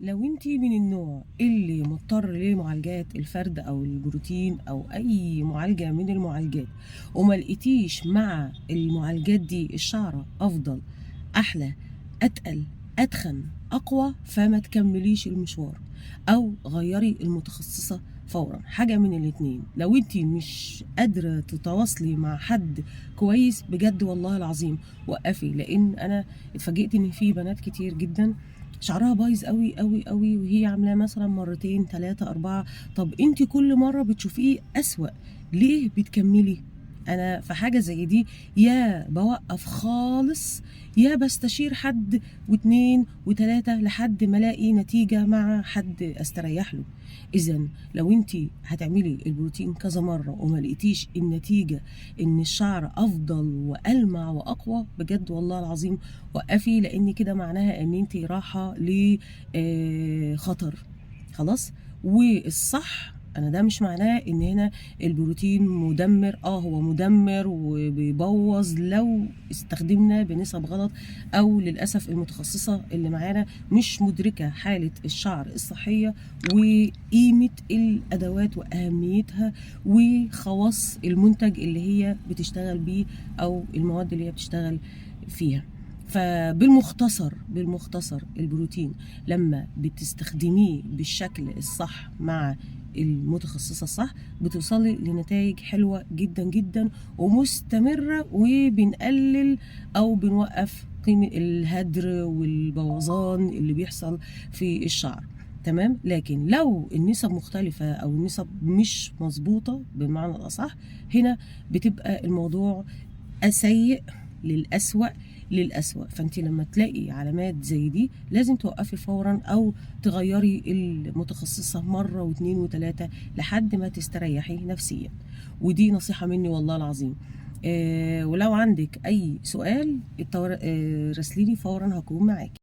لو انتي من النوع اللي مضطر لمعالجات الفرد او البروتين او اي معالجة من المعالجات وما لقيتيش مع المعالجات دي الشعر افضل احلى اتقل اتخن اقوى، فما تكمليش المشوار او غيري المتخصصة فورا. حاجة من الاتنين، لو انتي مش قادرة تتواصلي مع حد كويس بجد والله العظيم وقفي، لان انا اتفاجئت ان في بنات كتير جدا شعرها بايظ قوي قوي قوي وهي عاملاه مثلا مرتين ثلاثة أربعة. طب انت كل مرة بتشوفيه أسوأ، ليه بتكملي؟ انا في حاجة زي دي يا بوقف خالص يا بستشير حد واتنين وتلاتة لحد ما الاقي نتيجة مع حد استريح له. اذا لو انت هتعملي البروتين كذا مرة وما لقيتيش النتيجة ان الشعر افضل والمع واقوى، بجد والله العظيم وقفي، لان كده معناها ان انت رايحه لخطر. خلاص. والصح، انا ده مش معناه ان هنا البروتين مدمر، هو مدمر وبيبوظ لو استخدمنا بنسب غلط، او للاسف المتخصصه اللي معانا مش مدركه حاله الشعر الصحيه وقيمه الادوات واهميتها وخواص المنتج اللي هي بتشتغل بيه او المواد اللي هي بتشتغل فيها. بالمختصر البروتين لما بتستخدميه بالشكل الصح مع المتخصصة الصح بتوصلي لنتائج حلوة جدا جدا ومستمرة، وبنقلل او بنوقف قيمة الهدر والبوظان اللي بيحصل في الشعر. تمام. لكن لو النسب مختلفة او النسب مش مظبوطة بالمعنى الأصح، هنا بتبقى الموضوع سيء للأسوأ للأسوأ. فانت لما تلاقي علامات زي دي لازم توقفي فورا او تغيري المتخصصة مرة واثنين وثلاثة لحد ما تستريحي نفسيا. ودي نصيحة مني والله العظيم. ولو عندك اي سؤال راسليني فورا هكون معاكي.